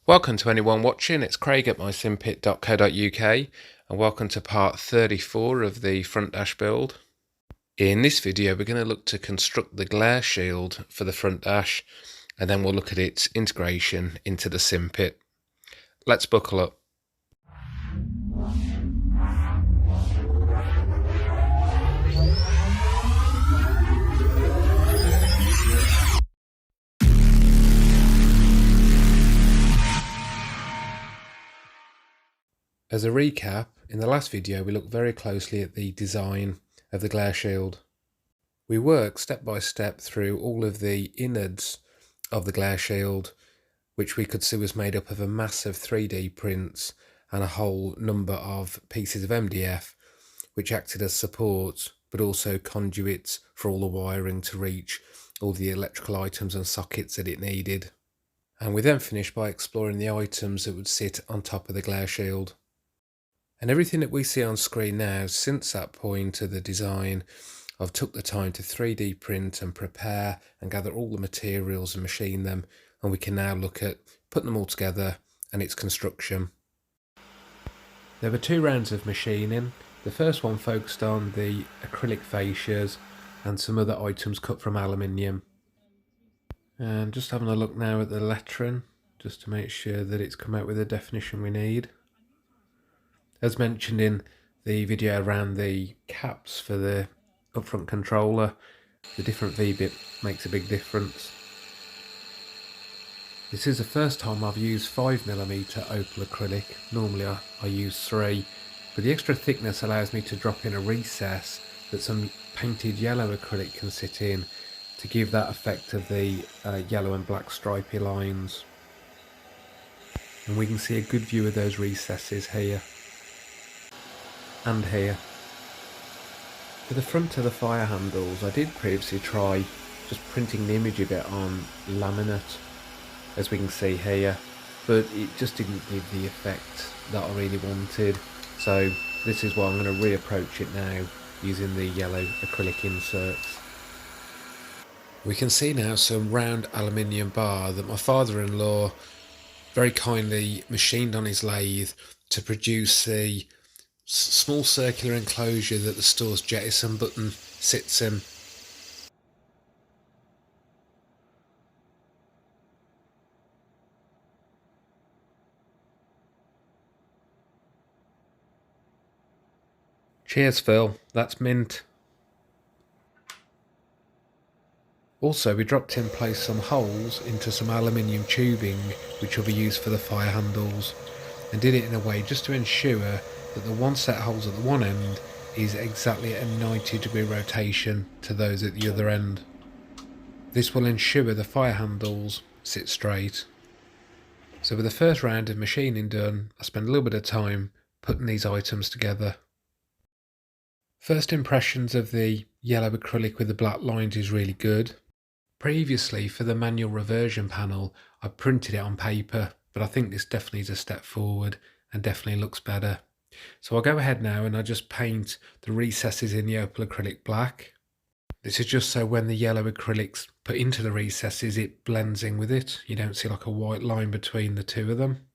Welcome to anyone watching, it's Craig at mysimpit.co.uk and welcome to part 34 of the front dash build. In this video we're going to look to construct the glare shield for the front dash and then we'll look at its integration into the Simpit. Let's buckle up. As a recap, in the last video we looked very closely at the design of the glare shield. We worked step by step through all of the innards of the glare shield, which we could see was made up of a massive 3D prints and a whole number of pieces of MDF which acted as support but also conduits for all the wiring to reach all the electrical items and sockets that it needed. And we then finished by exploring the items that would sit on top of the glare shield. And everything that we see on screen now, since that point of the design, I've took the time to 3D print and prepare and gather all the materials and machine them, and we can now look at putting them all together and its construction. There were 2 rounds of machining. The first one focused on the acrylic fascias and some other items cut from aluminium. And just having a look now at the lettering, just to make sure that it's come out with the definition we need. As mentioned in the video around the caps for the upfront controller, the different V-bit makes a big difference. This is the first time I've used 5mm opal acrylic. Normally I use 3, but the extra thickness allows me to drop in a recess that some painted yellow acrylic can sit in to give that effect of the yellow and black stripy lines. And we can see a good view of those recesses here and here. For the front of the fire handles, I did previously try just printing the image a bit on laminate, as we can see here, but it just didn't give the effect that I really wanted. So this is why I'm going to reapproach it now using the yellow acrylic inserts. We can see now some round aluminium bar that my father-in-law very kindly machined on his lathe to produce the small circular enclosure that the store's jettison button sits in. Cheers Phil, that's mint. Also we dropped in place some holes into some aluminium tubing which will be used for the fire handles, and did it in a way just to ensure that the one set holes at the one end is exactly at a 90-degree rotation to those at the other end. This will ensure the fire handles sit straight. So with the first round of machining done, I spent a little bit of time putting these items together. First impressions of the yellow acrylic with the black lines is really good. Previously for the manual reversion panel I printed it on paper, but I think this definitely is a step forward and definitely looks better. So I'll go ahead now and I'll just paint the recesses in the opal acrylic black. This is just so when the yellow acrylic's put into the recesses it blends in with it. You don't see like a white line between the two of them.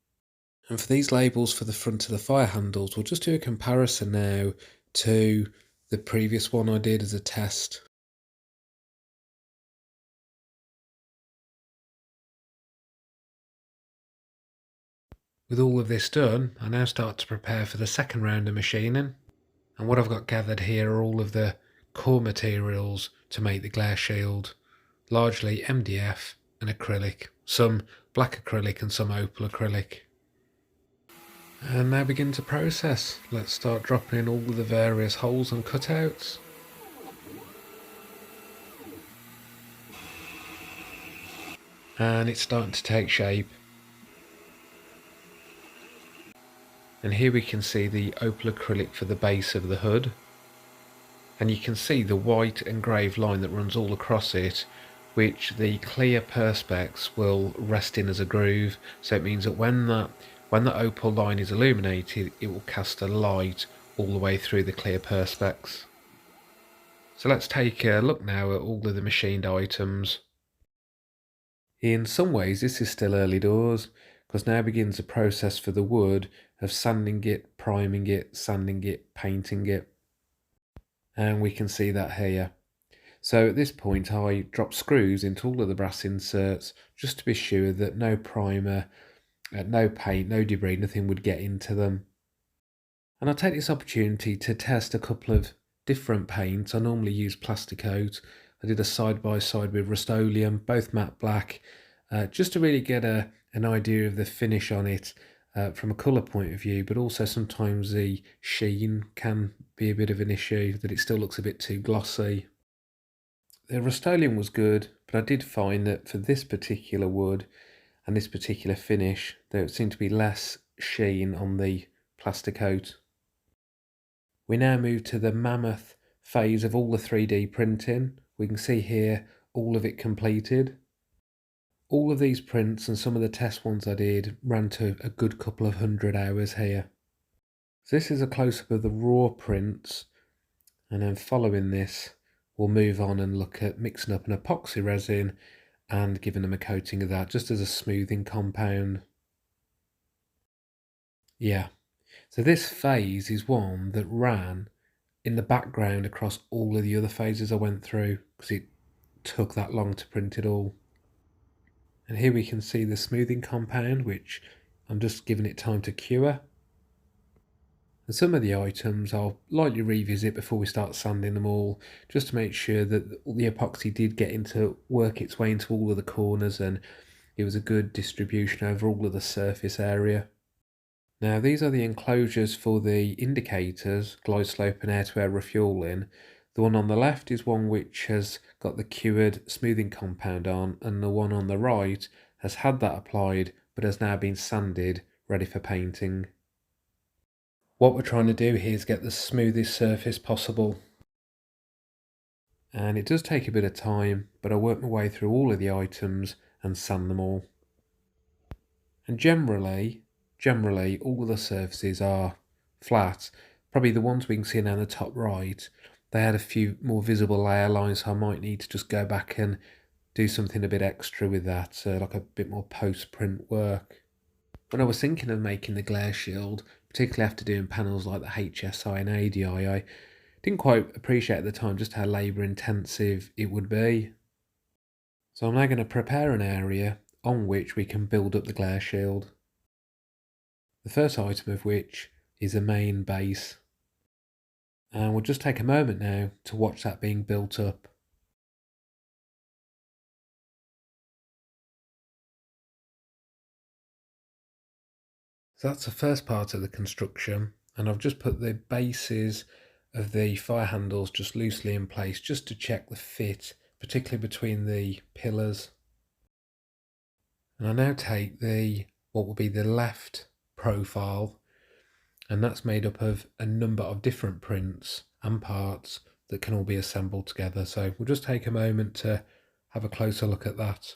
And for these labels for the front of the fire handles, we'll just do a comparison now to the previous one I did as a test. With all of this done, I now start to prepare for the second round of machining, and what I've got gathered here are all of the core materials to make the glare shield, largely MDF and acrylic, some black acrylic and some opal acrylic. And now begin to process. Let's start dropping in all of the various holes and cutouts. And it's starting to take shape. And here we can see the opal acrylic for the base of the hood. And you can see the white engraved line that runs all across it, which the clear perspex will rest in as a groove. So it means that when the opal line is illuminated, it will cast a light all the way through the clear perspex. So let's take a look now at all of the machined items. In some ways this is still early doors, because now begins the process for the wood of sanding it, priming it, sanding it, painting it. And we can see that here. So at this point I drop screws into all of the brass inserts just to be sure that no primer, no paint, no debris, nothing would get into them. And I'll take this opportunity to test a couple of different paints. I normally use Plasticoat. I did a side-by-side with Rust-Oleum, both matte black, just to really get an idea of the finish on it from a colour point of view, but also sometimes the sheen can be a bit of an issue, that it still looks a bit too glossy. The Rust-Oleum was good, but I did find that for this particular wood and this particular finish, there seemed to be less sheen on the Plasticoat. We now move to the mammoth phase of all the 3D printing. We can see here all of it completed. All of these prints and some of the test ones I did ran to a good couple of 100 hours here. So this is a close-up of the raw prints, and then following this we'll move on and look at mixing up an epoxy resin and giving them a coating of that just as a smoothing compound. Yeah. So this phase is one that ran in the background across all of the other phases I went through because it took that long to print it all. And here we can see the smoothing compound, which I'm just giving it time to cure. And some of the items I'll lightly revisit before we start sanding them all, just to make sure that all the epoxy did work its way into all of the corners and it was a good distribution over all of the surface area. Now these are the enclosures for the indicators, glide slope and air-to-air refueling. The one on the left is one which has got the cured smoothing compound on, and the one on the right has had that applied but has now been sanded, ready for painting. What we're trying to do here is get the smoothest surface possible. And it does take a bit of time, but I work my way through all of the items and sand them all. And generally all of the surfaces are flat. Probably the ones we can see now in the top right, they had a few more visible layer lines, so I might need to just go back and do something a bit extra with that, like a bit more post-print work. When I was thinking of making the Glareshield, particularly after doing panels like the HSI and ADI, I didn't quite appreciate at the time just how labour intensive it would be. So I'm now going to prepare an area on which we can build up the Glareshield. The first item of which is a main base. And we'll just take a moment now to watch that being built up. So that's the first part of the construction, and I've just put the bases of the fire handles just loosely in place just to check the fit, particularly between the pillars. And I now take what will be the left profile, and that's made up of a number of different prints and parts that can all be assembled together. So we'll just take a moment to have a closer look at that.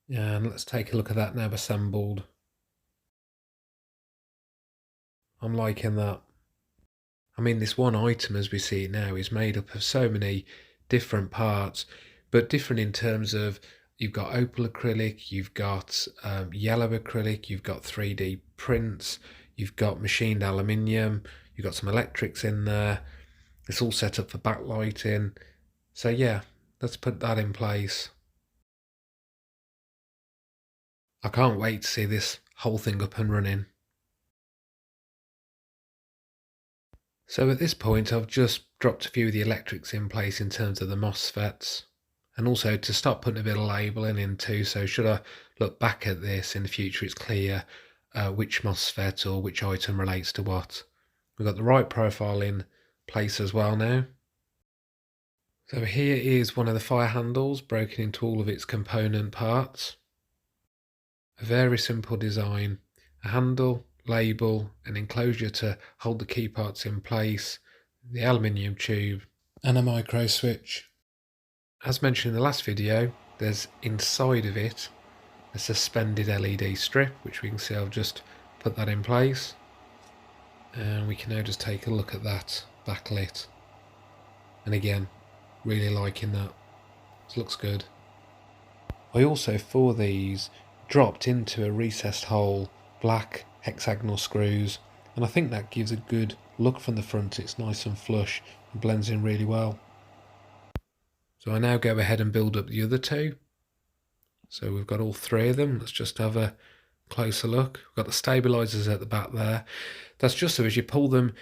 And let's take a look at that now assembled. I'm liking that. I mean, this one item as we see it now is made up of so many different parts, but different in terms of you've got opal acrylic, you've got yellow acrylic, you've got 3D prints, you've got machined aluminium, you've got some electrics in there. It's all set up for backlighting. So yeah, let's put that in place. I can't wait to see this whole thing up and running. So at this point I've just dropped a few of the electrics in place in terms of the MOSFETs, and also to start putting a bit of labelling in too, so should I look back at this in the future it's clear which MOSFET or which item relates to what. We've got the right profile in place as well now. So here is one of the fire handles broken into all of its component parts. A very simple design, a handle, label, an enclosure to hold the key parts in place, the aluminium tube, and a micro switch. As mentioned in the last video, there's inside of it a suspended LED strip, which we can see I've just put that in place. And we can now just take a look at that backlit. And again, really liking that. This looks good. I also, for these, dropped into a recessed hole black hexagonal screws, and I think that gives a good look from the front. It's nice and flush and blends in really well. So I now go ahead and build up the other two. So we've got all three of them. Let's just have a closer look. We've got the stabilizers at the back there. That's just so as you pull them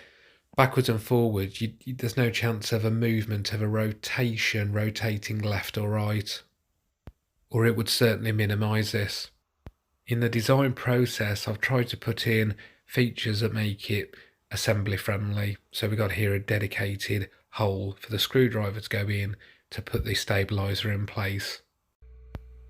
backwards and forwards, there's no chance of a movement of a rotating left or right, or it would certainly minimize this. In the design process, I've tried to put in features that make it assembly friendly. So we've got here a dedicated hole for the screwdriver to go in to put the stabilizer in place.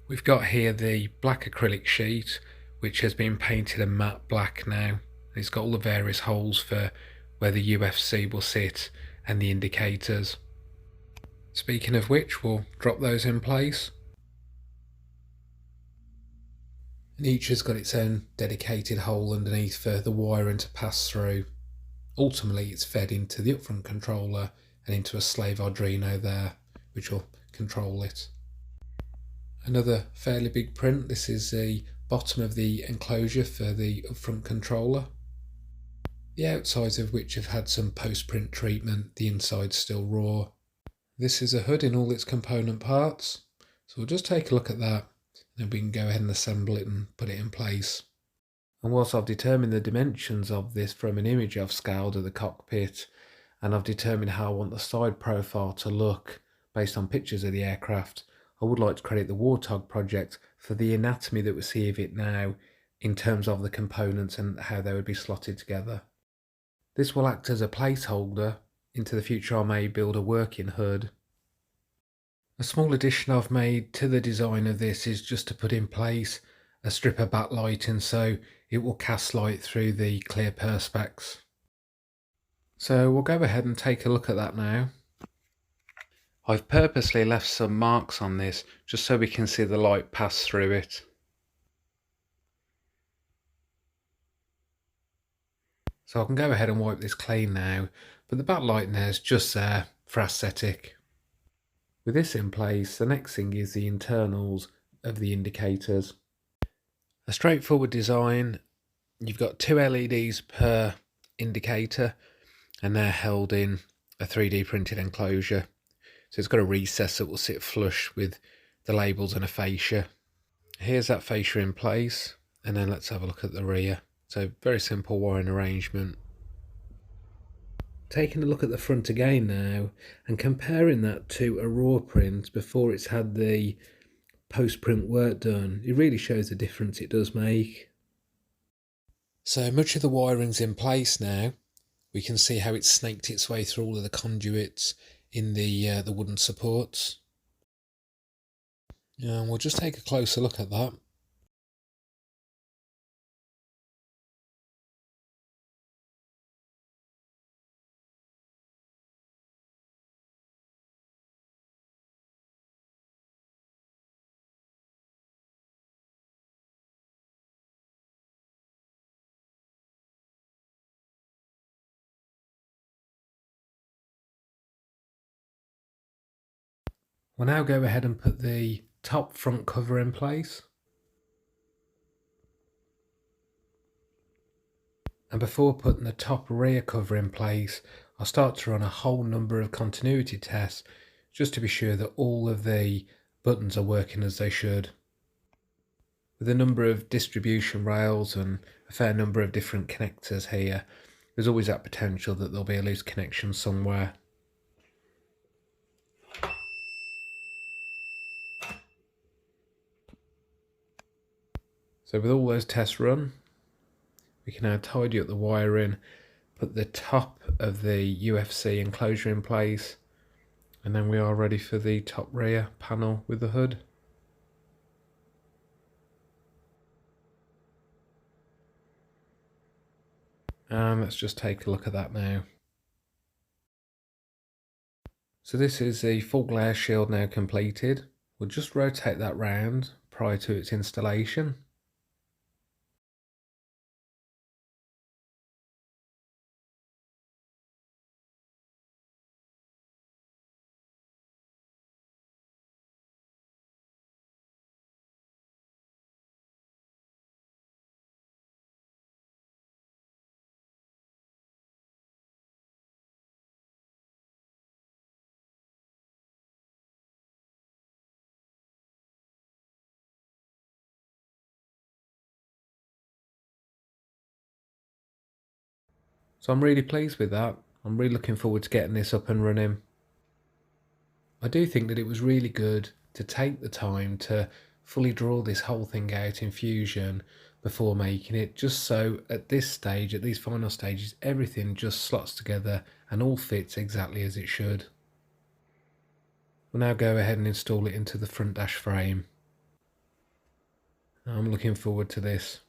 We've got here the black acrylic sheet, which has been painted a matte black now. It's got all the various holes for where the UFC will sit and the indicators. Speaking of which, we'll drop those in place. And each has got its own dedicated hole underneath for the wiring to pass through. Ultimately, it's fed into the upfront controller and into a slave Arduino there, which will control it. Another fairly big print. This is the bottom of the enclosure for the upfront controller, the outsides of which have had some post-print treatment, the inside's still raw. This is a hood in all its component parts, so we'll just take a look at that, and then we can go ahead and assemble it and put it in place. And whilst I've determined the dimensions of this from an image I've scaled of the cockpit, and I've determined how I want the side profile to look based on pictures of the aircraft, I would like to credit the Warthog project for the anatomy that we see of it now in terms of the components and how they would be slotted together. This will act as a placeholder. Into the future I may build a working hood. A small addition I've made to the design of this is just to put in place a strip of backlighting so it will cast light through the clear perspex. So we'll go ahead and take a look at that now. I've purposely left some marks on this just so we can see the light pass through it. So I can go ahead and wipe this clean now, but the backlighting there is just there for aesthetic. With this in place, the next thing is the internals of the indicators. A straightforward design. You've got two LEDs per indicator and they're held in a 3D printed enclosure. So it's got a recess that will sit flush with the labels and a fascia. Here's that fascia in place, and then let's have a look at the rear. So very simple wiring arrangement. Taking a look at the front again now and comparing that to a raw print before it's had the post-print work done, it really shows the difference it does make. So much of the wiring's in place now. We can see how it's snaked its way through all of the conduits in the wooden supports. And we'll just take a closer look at that. We'll now go ahead and put the top front cover in place. And before putting the top rear cover in place, I'll start to run a whole number of continuity tests just to be sure that all of the buttons are working as they should. With a number of distribution rails and a fair number of different connectors here, there's always that potential that there'll be a loose connection somewhere. So with all those tests run, we can now tidy up the wiring, put the top of the UFC enclosure in place, and then we are ready for the top rear panel with the hood. And let's just take a look at that now. So this is the full Glareshield now completed. We'll just rotate that round prior to its installation. So I'm really pleased with that. I'm really looking forward to getting this up and running. I do think that it was really good to take the time to fully draw this whole thing out in Fusion before making it, just so at this stage, at these final stages, everything just slots together and all fits exactly as it should. We'll now go ahead and install it into the front dash frame. I'm looking forward to this.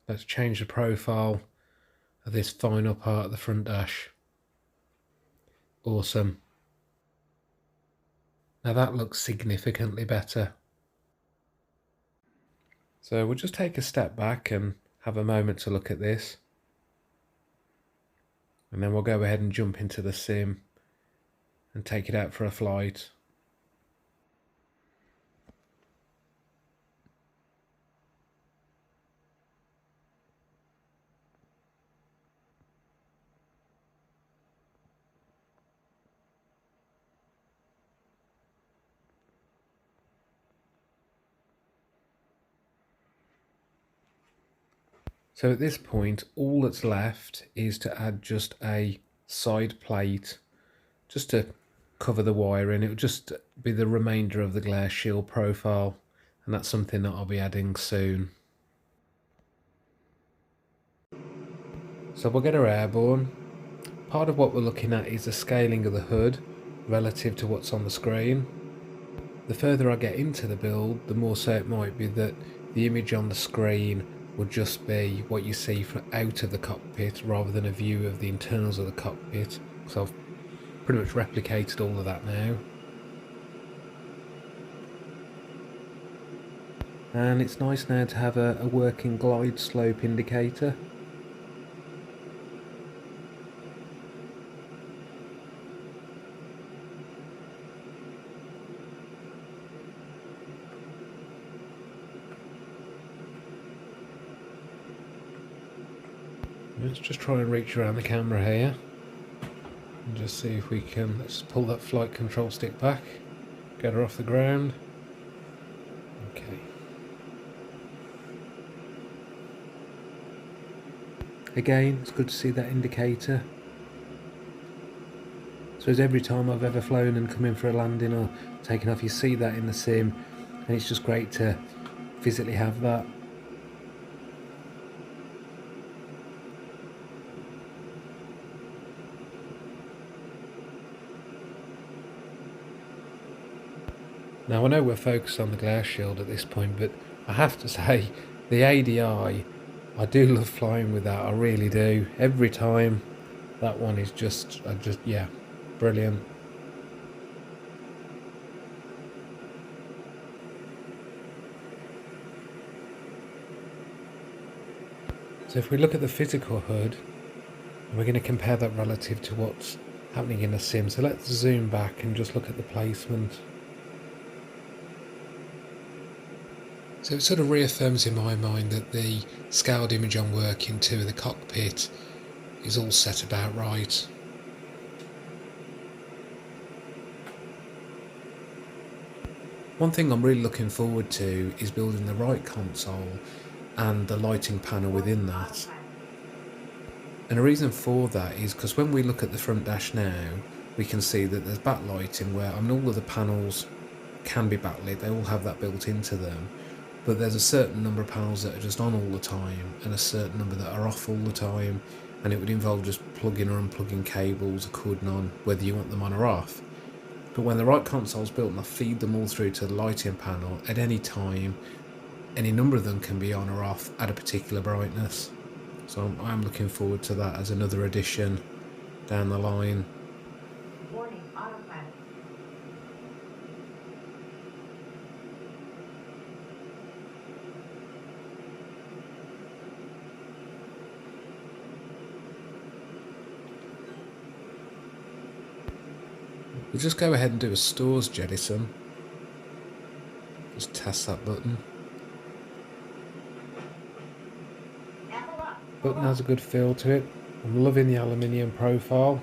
Let's change the profile of this final part of the front dash. Awesome. Now that looks significantly better. So we'll just take a step back and have a moment to look at this. And then we'll go ahead and jump into the sim and take it out for a flight. So at this point, all that's left is to add just a side plate just to cover the wiring. It will just be the remainder of the Glareshield profile, and that's something that I'll be adding soon. So we'll get her airborne. Part of what we're looking at is the scaling of the hood relative to what's on the screen. The further I get into the build, the more so it might be that the image on the screen would just be what you see from out of the cockpit rather than a view of the internals of the cockpit. So I've pretty much replicated all of that now. And it's nice now to have a working glide slope indicator. Let's just try and reach around the camera here and just see if we can. Let's pull that flight control stick back, get her off the ground. Okay. Again, it's good to see that indicator. So as every time I've ever flown and come in for a landing or taken off, you see that in the sim, and it's just great to physically have that. Now I know we're focused on the Glareshield at this point, but I have to say, the ADI, I do love flying with that, I really do. Every time, that one is yeah, brilliant. So if we look at the physical hood, we're going to compare that relative to what's happening in the sim. So let's zoom back and just look at the placement. So it sort of reaffirms in my mind that the scaled image I'm working to in the cockpit is all set about right. One thing I'm really looking forward to is building the right console and the lighting panel within that. And the reason for that is because when we look at the front dash now, we can see that there's backlighting where all of the panels can be backlit, they all have that built into them. But there's a certain number of panels that are just on all the time and a certain number that are off all the time, and it would involve just plugging or unplugging cables according on whether you want them on or off. But when the right console's built and I feed them all through to the lighting panel, at any time, any number of them can be on or off at a particular brightness. So I'm looking forward to that as another addition down the line. Warning, autopilot. We'll just go ahead and do a stores jettison. Just test that button. Button has a good feel to it. I'm loving the aluminium profile.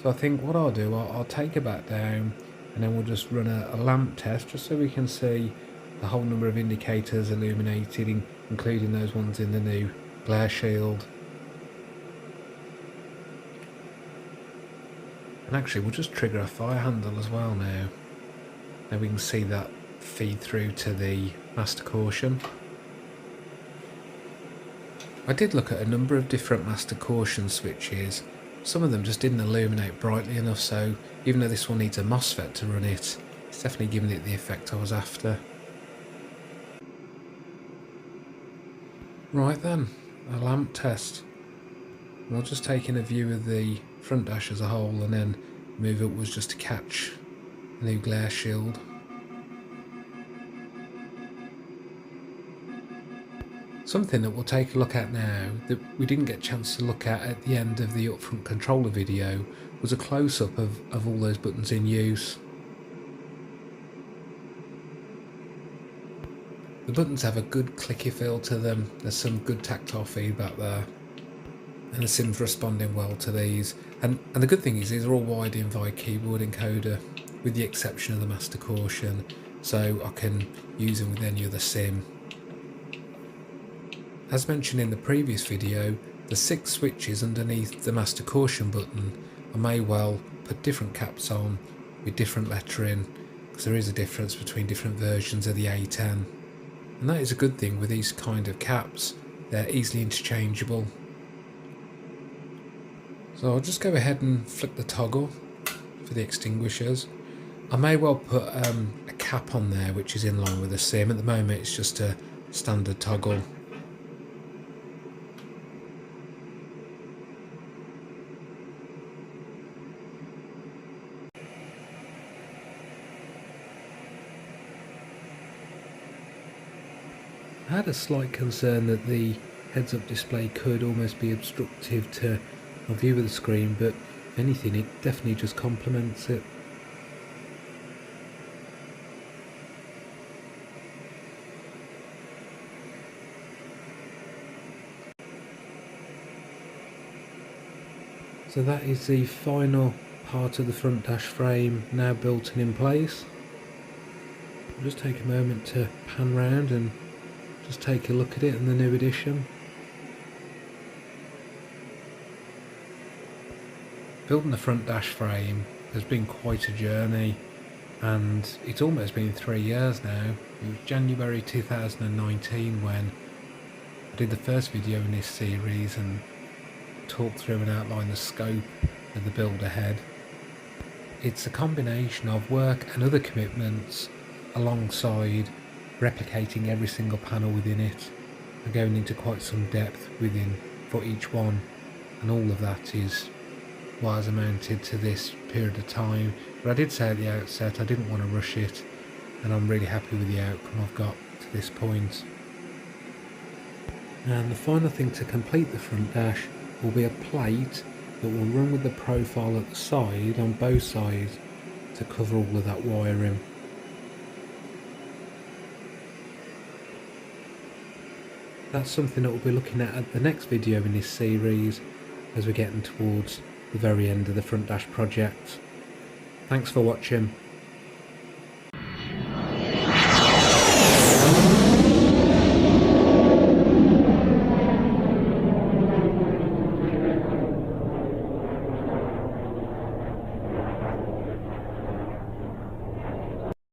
So I think what I'll do, I'll take it back down and then we'll just run a lamp test just so we can see the whole number of indicators illuminated, including those ones in the new Glareshield. And actually we'll just trigger a fire handle as well now. Now we can see that feed through to the master caution. I did look at a number of different master caution switches. Some of them just didn't illuminate brightly enough, so even though this one needs a MOSFET to run it, it's definitely giving it the effect I was after. Right then, a lamp test. We'll just take in a view of the front dash as a whole and then move upwards just to catch the new Glareshield. Something that we'll take a look at now that we didn't get a chance to look at the end of the upfront controller video was a close-up of all those buttons in use. The buttons have a good clicky feel to them, there's some good tactile feedback there, and the sim's responding well to these. And the good thing is these are all wired in via keyboard encoder, with the exception of the master caution, so I can use them with any other sim. As mentioned in the previous video, the 6 switches underneath the master caution button, I may well put different caps on with different lettering, because there is a difference between different versions of the A10. And that is a good thing with these kind of caps, they're easily interchangeable. So I'll just go ahead and flick the toggle for the extinguishers. I may well put a cap on there which is in line with the sim. At the moment it's just a standard toggle. I had a slight concern that the heads-up display could almost be obstructive to my view of the screen, but if anything it definitely just complements it. So that is the final part of the front dash frame now built and in place. I'll just take a moment to pan round and just take a look at it in the new edition. Building the front dash frame has been quite a journey, and it's almost been 3 years now. It was January 2019 when I did the first video in this series and talked through and outlined the scope of the build ahead. It's a combination of work and other commitments alongside replicating every single panel within it and going into quite some depth within for each one, and all of that is what has amounted to this period of time. But I did say at the outset I didn't want to rush it, and I'm really happy with the outcome I've got to this point. And the final thing to complete the front dash will be a plate that will run with the profile at the side on both sides to cover all of that wiring. That's something that we'll be looking at the next video in this series as we're getting towards the very end of the front dash project. Thanks for watching.